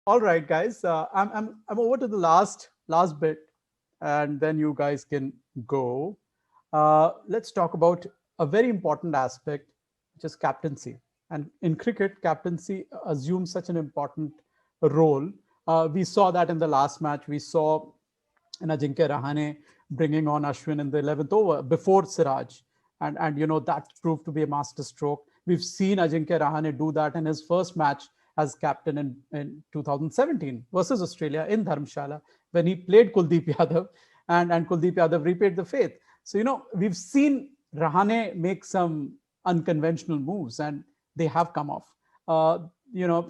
All right, guys. I'm over to the last bit, and then you guys can go. Let's talk about a very important aspect, which is captaincy. And in cricket, captaincy assumes such an important role. We saw that in the last match. We saw in Ajinkya Rahane bringing on Ashwin in the 11th over before Siraj, and that proved to be a master stroke. We've seen Ajinkya Rahane do that in his first match as captain in 2017 versus Australia in Dharamshala when he played Kuldeep Yadav, and Kuldeep Yadav repaid the faith. So, we've seen Rahane make some unconventional moves and they have come off.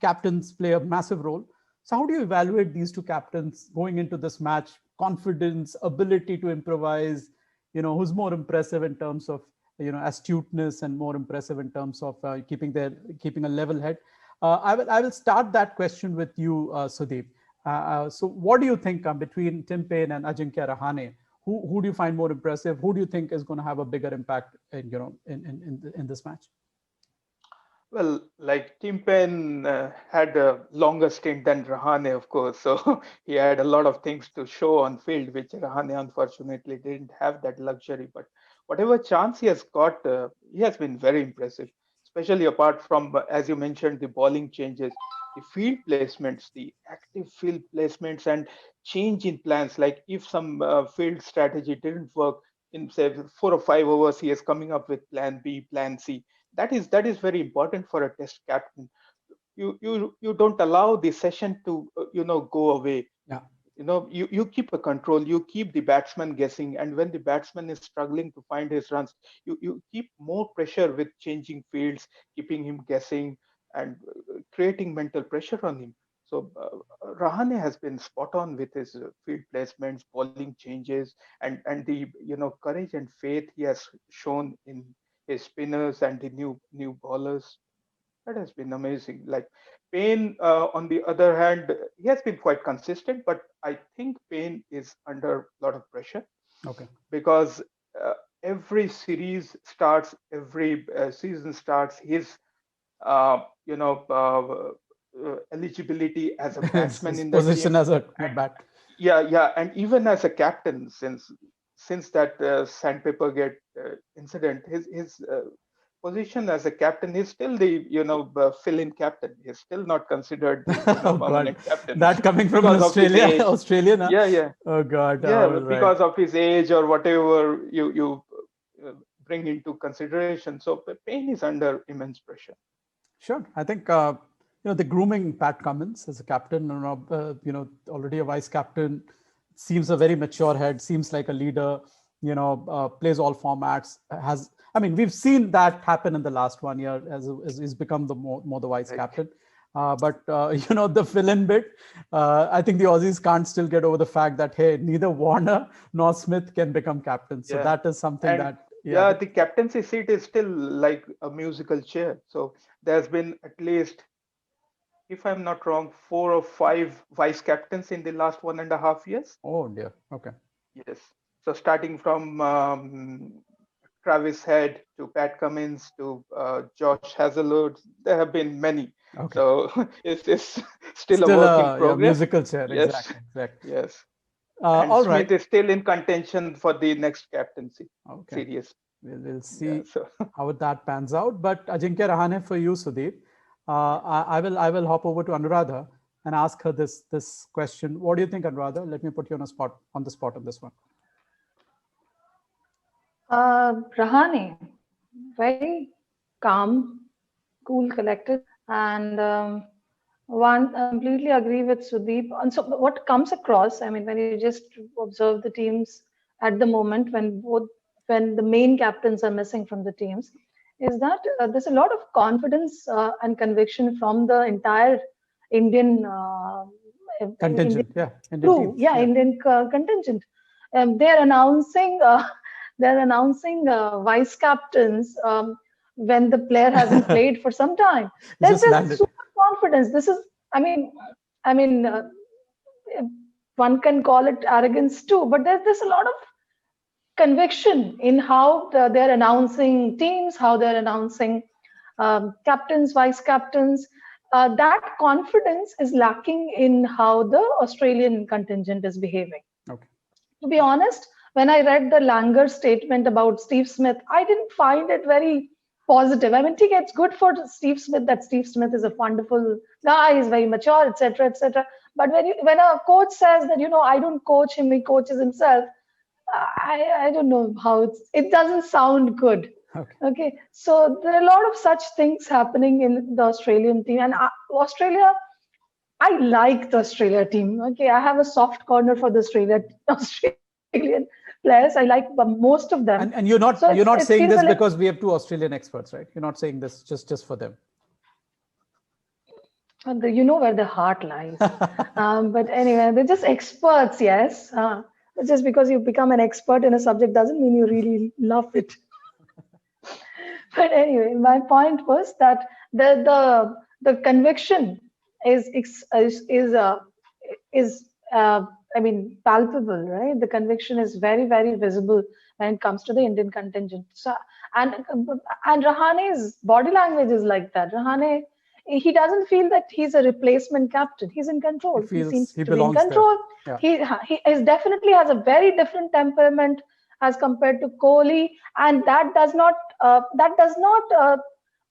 Captains play a massive role. So, how do you evaluate these two captains going into this match? Confidence, ability to improvise, who's more impressive in terms of astuteness and more impressive in terms of keeping a level head. I will start that question with you, Sudeep. So what do you think between Tim Paine and Ajinkya Rahane? Who do you find more impressive? Who do you think is going to have a bigger impact in this match? Well, like Tim Paine had a longer stint than Rahane, of course, so he had a lot of things to show on field, which Rahane unfortunately didn't have that luxury. But whatever chance he has got, he has been very impressive, especially apart from, as you mentioned, the bowling changes, the field placements, the active field placements, and change in plans. Like if some field strategy didn't work in say 4 or 5 overs, he is coming up with plan B, plan C. That is very important for a test captain. You don't allow the session to go away. Yeah. You keep a control, you keep the batsman guessing, and when the batsman is struggling to find his runs, you keep more pressure with changing fields, keeping him guessing, and creating mental pressure on him. So Rahane has been spot on with his field placements, bowling changes, and the courage and faith he has shown in his spinners and the new bowlers. That has been amazing. Like Payne, on the other hand, he has been quite consistent, but I think Payne is under a lot of pressure Okay. because every series starts, every season starts, his eligibility as a batsman His in the position team, as a and bat. yeah, and even as a captain, since that sandpaper gate incident, his position as a captain is still the fill-in captain. He's still not considered the Oh God, permanent captain that coming from an because of his Australia, age. Australian. Huh? Yeah, yeah, Oh God, all yeah, right. because of his age or whatever you bring into consideration. So Payne is under immense pressure. Sure. I think the grooming Pat Cummins as a captain, already a vice captain, seems a very mature head, seems like a leader. Plays all formats. I mean, we've seen that happen in the last 1 year as he's become the more the vice Right. captain. But the fill-in bit, I think the Aussies can't still get over the fact that hey, neither Warner nor Smith can become captain. So Yeah. that is something And that yeah. yeah, the captaincy seat is still like a musical chair. So there's been at least, if I'm not wrong, 4 or 5 vice captains in the last 1.5 years. Oh dear. Okay. Yes. So starting from Travis Head to Pat Cummins to Josh Hazlewood, there have been many. Okay. So it's still a Still work in a yeah, progress. musical chair. Yes, Exactly. Exactly. yes. And All right. Smith is still in contention for the next captaincy Okay. series. We'll Yeah. see So how that pans out. But Ajinkya Rahane for you, Sudeep. I will hop over to Anuradha and ask her this question. What do you think, Anuradha? Let me put you on the spot on this one. Rahane, very calm, cool, collected, and one I completely agree with Sudeep. And so, what comes across, I mean, when you just observe the teams at the moment, when the main captains are missing from the teams, is that there's a lot of confidence and conviction from the entire Indian Indian Contingent, yeah, Indian crew, teams, yeah, yeah. Indian contingent. They're announcing. They're announcing vice captains when the player hasn't played for some time. He There's just this landed. super confidence. This is, I mean, one can call it arrogance too, but there's a lot of conviction in how they're announcing teams, how they're announcing captains, vice captains. that confidence is lacking in how the Australian contingent is behaving. Okay. To be honest, when I read the Langer statement about Steve Smith, I didn't find it very positive. I mean, it's good for Steve Smith that Steve Smith is a wonderful guy, he's very mature, etc., etc. But when a coach says that, I don't coach him, he coaches himself, I don't know how it doesn't sound good. Okay. Okay, so there are a lot of such things happening in the Australian team, and Australia. I like the Australia team. Okay, I have a soft corner for the Australian players. I like most of them. And you're So not it saying feels this like because we have two Australian experts, right? You're not saying this just for them. you know where the heart lies. But anyway, they're just experts, yes. But just because you become an expert in a subject doesn't mean you really love it. But anyway, my point was that the conviction is is I mean palpable, right? The conviction is very, very visible when it comes to the Indian contingent. So and and Rahane's body language is like that. Rahane, he doesn't feel that he's a replacement captain. He's in He control. He feels seems he to be in belongs there. control. Yeah. He is definitely has a very different temperament as compared to Kohli, and that does not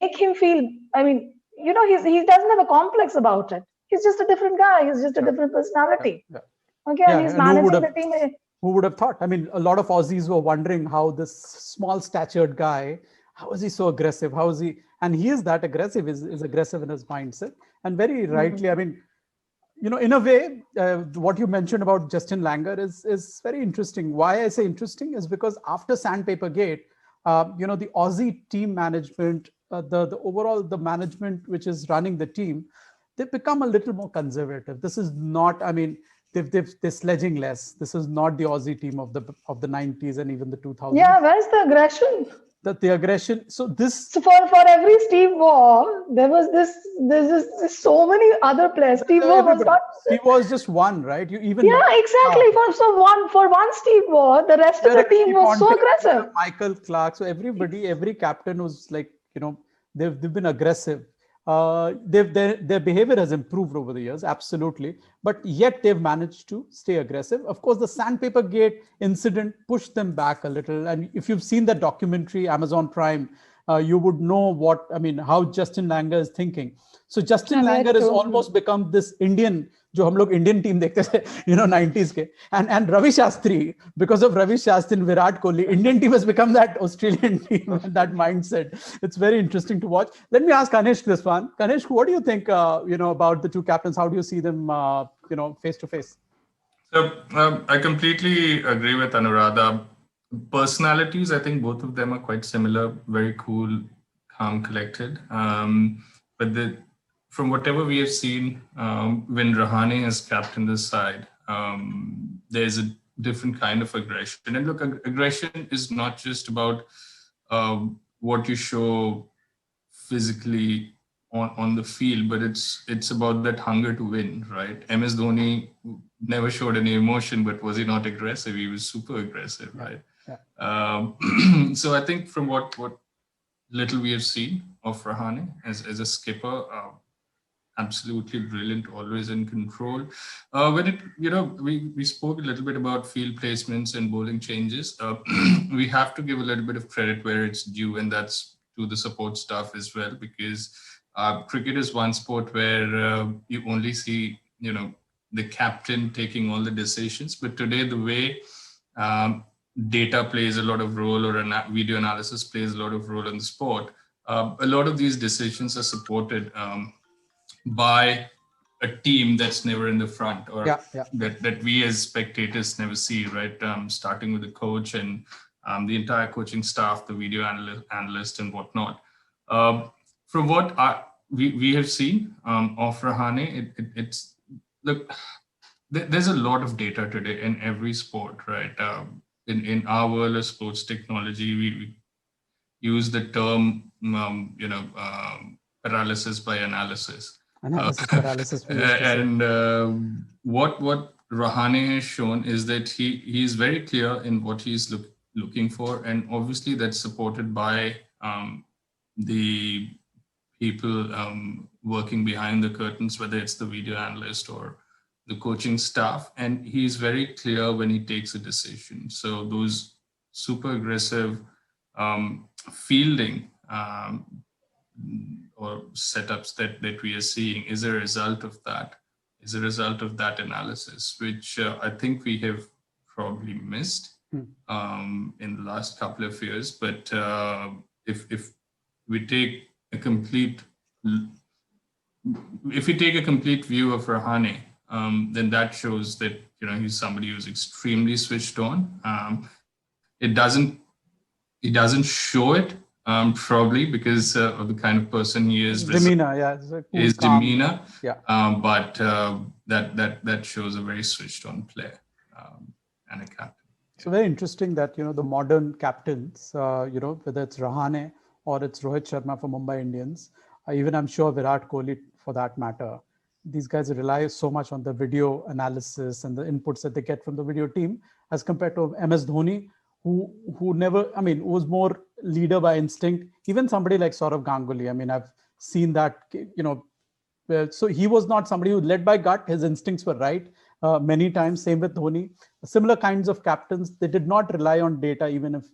make him feel. I mean, he doesn't have a complex about it. He's just a different guy. He's just a different personality. Yeah. Okay, and he's And managing the team. who would have thought? I mean, a lot of Aussies were wondering how this small statured guy, how is he so aggressive? How is he? And he is that aggressive, is aggressive in his mindset. And very rightly, I mean, in a way, what you mentioned about Justin Langer is very interesting. Why I say interesting is because after Sandpaper Gate, the Aussie team management, the overall the management which is running the team, they've become a little more conservative. This is not, I mean, they're sledging less. This is not the Aussie team of the 90s and even the 2000s. Yeah, where's the aggression? The aggression. So for every Steve Waugh, there's so many other players. Steve Waugh was not. Steve was just one, right? You even exactly. For one Steve Waugh, the rest of the team was so aggressive. Michael Clark. So every captain was like, they've been aggressive. Their behavior has improved over the years, absolutely, but yet they've managed to stay aggressive. Of course, the Sandpaper Gate incident pushed them back a little, and if you've seen that documentary, Amazon Prime, you would know how Justin Langer is thinking. So Justin Langer has almost become this Indian, जो हम लोग Indian team देखते थे, 90s के, and Ravi Shastri, because of Ravi Shastri and Virat Kohli, Indian team has become that Australian team, that mindset. It's very interesting to watch. Let me ask Kanishk this one. Kanishk, what do you think, about the two captains? How do you see them, face to face? So I completely agree with Anuradha. Personalities, I think both of them are quite similar, very cool, calm, collected. But from whatever we have seen, when Rahane has captained this side, there's a different kind of aggression. And look, aggression is not just about what you show physically on the field, but it's about that hunger to win, right? MS Dhoni never showed any emotion, but was he not aggressive? He was super aggressive, right? Yeah. So I think from what little we have seen of Rahane as a skipper, absolutely brilliant, always in control. We spoke a little bit about field placements and bowling changes. We have to give a little bit of credit where it's due, and that's to the support staff as well, because cricket is one sport where you only see, the captain taking all the decisions. But today, the way data plays a lot of role, or video analysis plays a lot of role in the sport, a lot of these decisions are supported by a team that's never in the front, or that we as spectators never see, right? Starting with the coach and the entire coaching staff, the video analyst and whatnot. From what we have seen of Rahane, it's look, there's a lot of data today in every sport, right? In our world of sports technology, we use the term, paralysis by analysis. Paralysis. What Rahane has shown is that he is very clear in what he's looking for, and obviously that's supported by people working behind the curtains, whether it's the video analyst or the coaching staff, and he's very clear when he takes a decision. So those super aggressive fielding or setups that we are seeing is a result of that, analysis, which I think we have probably missed in the last couple of years. But if we take a complete view of Rahane, then that shows that he's somebody who's extremely switched on. It doesn't show it, probably because of the kind of person he is. Demeanor, yeah, his demeanor, yeah. But that shows a very switched on player and a captain. So very interesting that the modern captains, whether it's Rahane or it's Rohit Sharma for Mumbai Indians, even I'm sure Virat Kohli for that matter, these guys rely so much on the video analysis and the inputs that they get from the video team, as compared to MS Dhoni, who never, was more leader by instinct. Even somebody like Saurav Ganguly, I've seen that, so he was not somebody who led by gut. His instincts were right many times. Same with Dhoni. Similar kinds of captains, they did not rely on data even if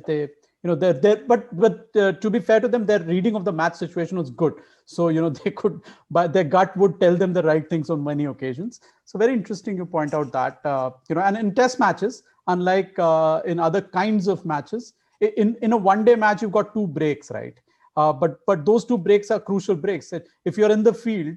they, but to be fair to them, their reading of the match situation was good. So, they could, but their gut would tell them the right things on many occasions. So very interesting you point out that, and in test matches, unlike in other kinds of matches, in a one-day match, you've got 2 breaks, right? But those 2 breaks are crucial breaks. If you're in the field,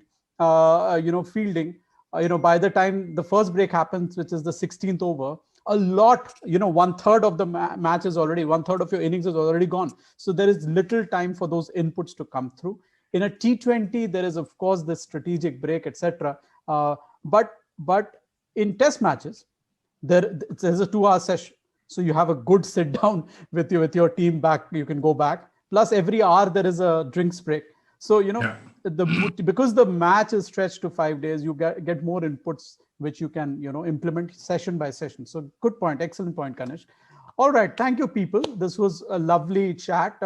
fielding, by the time the first break happens, which is the 16th over, a lot, 1/3 of the match is already, 1/3 of your innings is already gone. So there is little time for those inputs to come through. In a T20, there is of course the strategic break, etc. But in test matches, there's a 2-hour session. So you have a good sit down with your team back. You can go back. Plus every hour there is a drinks break. So, because the match is stretched to 5 days, you get more inputs, which you can, implement session by session. So good point. Excellent point, Kanishk. All right. Thank you, people. This was a lovely chat.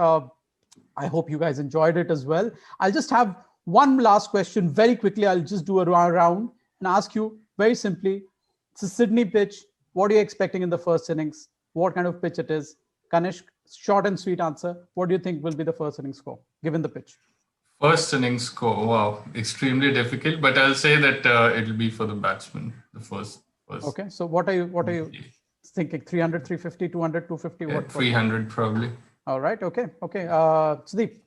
I hope you guys enjoyed it as well. I'll just have one last question very quickly. I'll just do a round and ask you very simply. It's a Sydney pitch. What are you expecting in the first innings? What kind of pitch it is? Kanishk, short and sweet answer. What do you think will be the first innings score, given the pitch? First innings score, wow, extremely difficult. But I'll say that it'll be for the batsman, the first. Okay, so what are you thinking? 300, 350, 200, 250? Yeah, 300 probably. All right, okay. Sudip,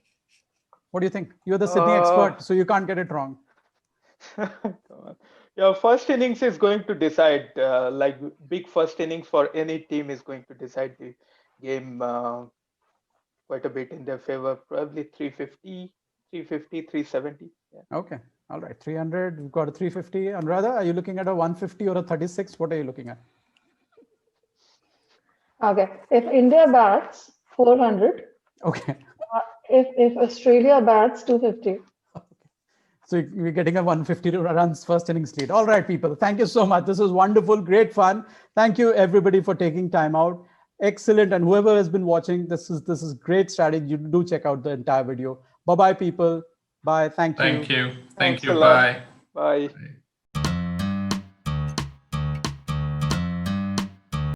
what do you think? You're the Sydney expert, so you can't get it wrong. Yeah, first innings is going to decide, like big first innings for any team is going to decide the game quite a bit in their favor. Probably 350, 370. Yeah. Okay, all right, 300. We've got a 350. Anuradha, are you looking at a 150 or a 36? What are you looking at? Okay, if India bats, 400. Okay. If Australia bats, 250. So we're getting a 150 runs first innings lead. All right, people. Thank you so much. This was wonderful, great fun. Thank you everybody for taking time out. Excellent. And whoever has been watching, this is great strategy. You do check out the entire video. Bye-bye, people. Bye. Thank you. Thank you. Thanks Thank you. a lot. Bye. Bye.